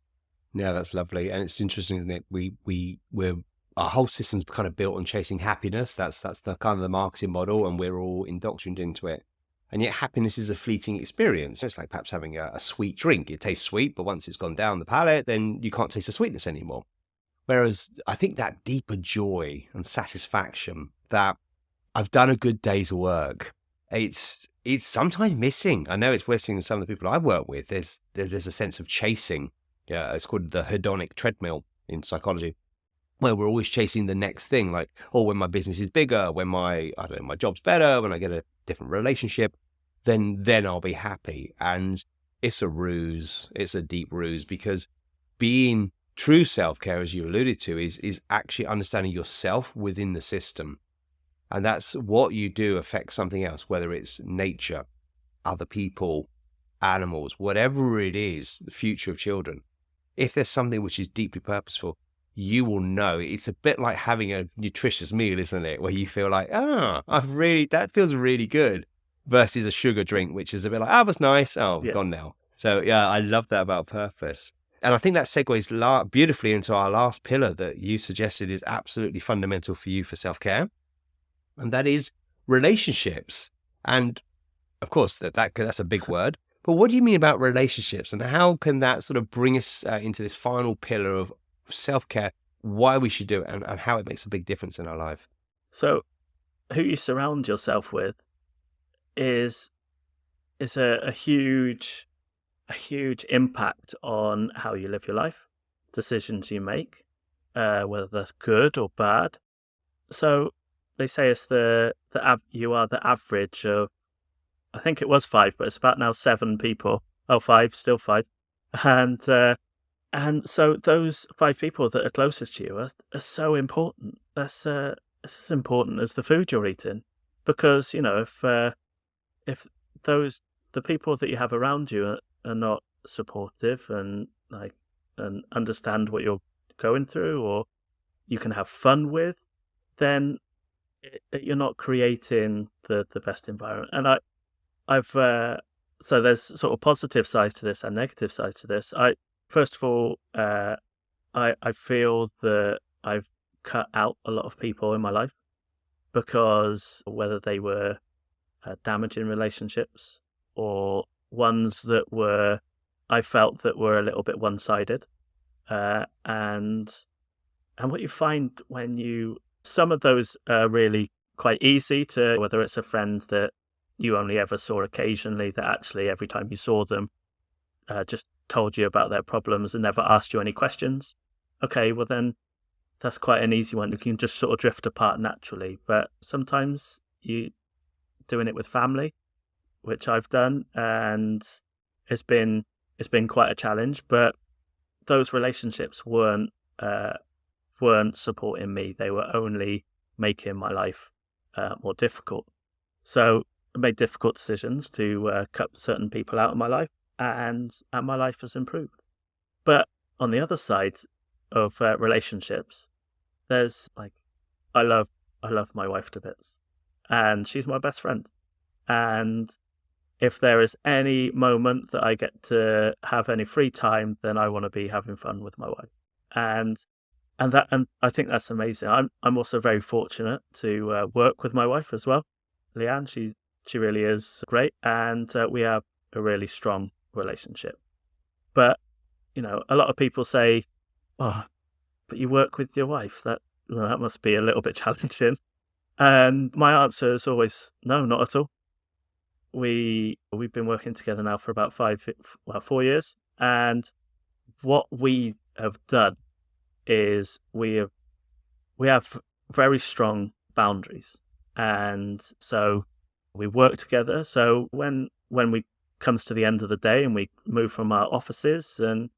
Yeah, that's lovely, and it's interesting, isn't it? We're our whole system's kind of built on chasing happiness. That's the kind of the marketing model, and we're all indoctrinated into it. And yet, happiness is a fleeting experience. It's like perhaps having a sweet drink. It tastes sweet, but once it's gone down the palate, then you can't taste the sweetness anymore. Whereas I think that deeper joy and satisfaction that I've done a good day's work, it's sometimes missing. I know it's missing in some of the people I work with. There's a sense of chasing. Yeah, it's called the hedonic treadmill in psychology, where we're always chasing the next thing. Like, oh, when my business is bigger, when I don't know, my job's better, when I get a different relationship, then I'll be happy. And it's a ruse. It's a deep ruse, because being true self-care, as you alluded to, is actually understanding yourself within the system. And that's what you do affects something else, whether it's nature, other people, animals, whatever it is, the future of children. If there's something which is deeply purposeful, you will know. It's a bit like having a nutritious meal, isn't it? Where you feel like, that feels really good, versus a sugar drink, which is a bit like, was nice. Oh, Yeah. gone now. So yeah, I love that about purpose. And I think that segues beautifully into our last pillar that you suggested is absolutely fundamental for you for self-care. And that is relationships. And of course, that's a big word. But what do you mean about relationships, and how can that sort of bring us into this final pillar of self-care, why we should do it, and how it makes a big difference in our life? So who you surround yourself with is a huge impact on how you live your life, decisions you make, whether that's good or bad. So they say it's you are the average of, I think it was 5, but it's about now 7 people. Oh, 5, still 5, and so those 5 people that are closest to you are so important. That's it's as important as the food you're eating, because if the people that you have around you are not supportive and understand what you're going through, or you can have fun with, then you're not creating the best environment. And I've so there's sort of positive sides to this and negative sides to this. First of all, I feel that I've cut out a lot of people in my life, because whether they were damaging relationships, or ones that I felt that were a little bit one-sided. And what you find some of those are really quite easy to, whether it's a friend that you only ever saw occasionally, that actually every time you saw them, just told you about their problems and never asked you any questions. Okay, well then that's quite an easy one. You can just sort of drift apart naturally. But sometimes you doing it with family, which I've done, and it's been quite a challenge. But those relationships weren't supporting me. They were only making my life more difficult. So I made difficult decisions to cut certain people out of my life, and my life has improved. But on the other side of relationships, there's like, I love my wife to bits, and she's my best friend. And if there is any moment that I get to have any free time, then I want to be having fun with my wife. And I think that's amazing. I'm also very fortunate to work with my wife as well, Leanne. She really is great, and we have a really strong relationship. But a lot of people say, "Oh, but you work with your wife. That must be a little bit challenging." And my answer is always no, not at all. We've been working together now for about 4 years, and what we have done is we have very strong boundaries, and so we work together. So when we comes to the end of the day and we move from our offices, and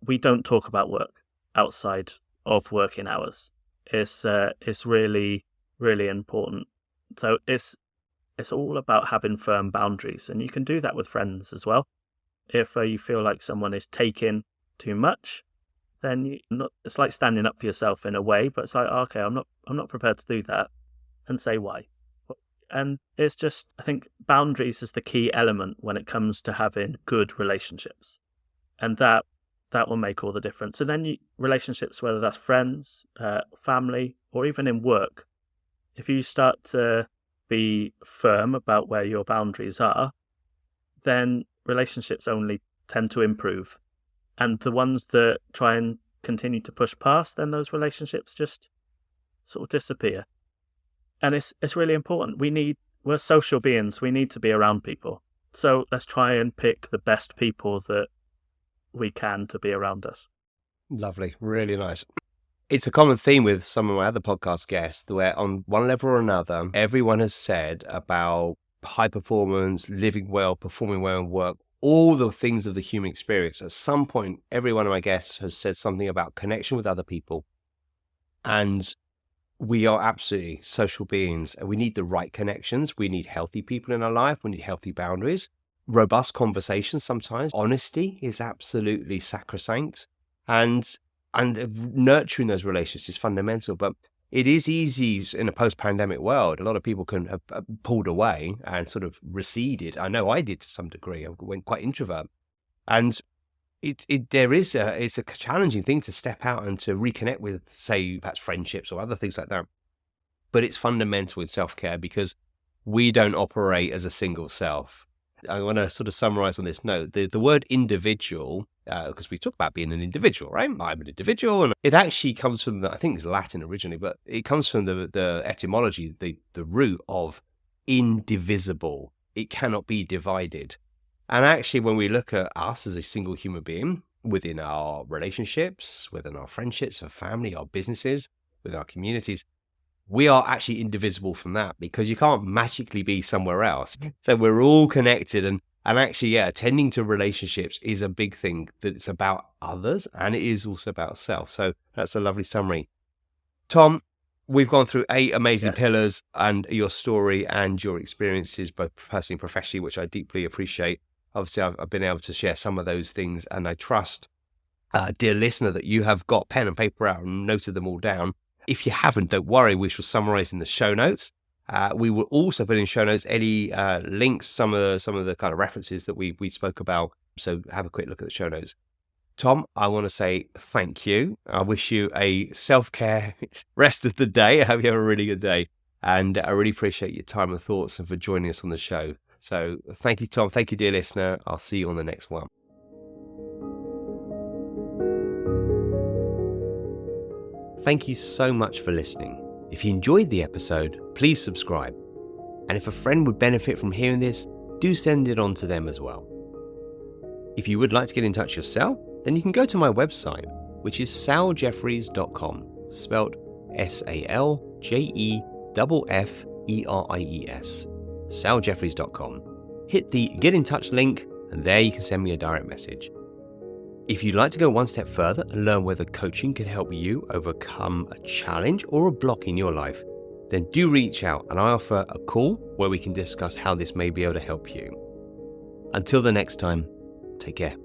we don't talk about work outside of working hours. It's really, really important. So it's all about having firm boundaries, and you can do that with friends as well. If you feel like someone is taking too much, then it's like standing up for yourself in a way, but it's like, okay, I'm not prepared to do that, and say why. And it's just, I think boundaries is the key element when it comes to having good relationships, and that will make all the difference. And then relationships, whether that's friends, family, or even in work, if you start to be firm about where your boundaries are, then relationships only tend to improve. And the ones that try and continue to push past, then those relationships just sort of disappear. And it's really important. We're social beings. We need to be around people. So let's try and pick the best people that we can to be around us. Lovely. Really nice. It's a common theme with some of my other podcast guests where on one level or another, everyone has said about high performance, living well, performing well in work, all the things of the human experience. At some point, every one of my guests has said something about connection with other people. And we are absolutely social beings, and we need the right connections. We need healthy people in our life. We need healthy boundaries, robust conversations sometimes. Honesty is absolutely sacrosanct. And nurturing those relationships is fundamental. But it is easy in a post-pandemic world. A lot of people can have pulled away and sort of receded. I know I did to some degree. I went quite introvert. And it's a challenging thing to step out and to reconnect with, say, perhaps friendships or other things like that. But it's fundamental in self-care because we don't operate as a single self. I want to sort of summarize on this note. The word individual, because we talk about being an individual, right? I'm an individual, and it actually comes from I think it's Latin originally, but it comes from the etymology, the root of indivisible. It cannot be divided. And actually, when we look at us as a single human being within our relationships, within our friendships, our family, our businesses, within our communities, we are actually indivisible from that because you can't magically be somewhere else. So we're all connected, and actually, yeah, attending to relationships is a big thing, that it's about others and it is also about self. So that's a lovely summary. Tom, we've gone through 8 amazing pillars and your story and your experiences, both personally and professionally, which I deeply appreciate. Obviously, I've been able to share some of those things, and I trust, dear listener, that you have got pen and paper out and noted them all down. If you haven't, don't worry, we shall summarize in the show notes. We will also put in show notes any links, some of the kind of references that we spoke about. So have a quick look at the show notes. Tom, I want to say thank you. I wish you a self-care rest of the day. I hope you have a really good day. And I really appreciate your time and thoughts and for joining us on the show. So thank you, Tom. Thank you, dear listener. I'll see you on the next one. Thank you so much for listening. If you enjoyed the episode, please subscribe. And if a friend would benefit from hearing this, do send it on to them as well. If you would like to get in touch yourself, then you can go to my website, which is saljeffreys.com, spelled SALJEFFERIES, saljeffreys.com. Hit the Get in Touch link, and there you can send me a direct message. If you'd like to go one step further and learn whether coaching can help you overcome a challenge or a block in your life, then do reach out and I offer a call where we can discuss how this may be able to help you. Until the next time, take care.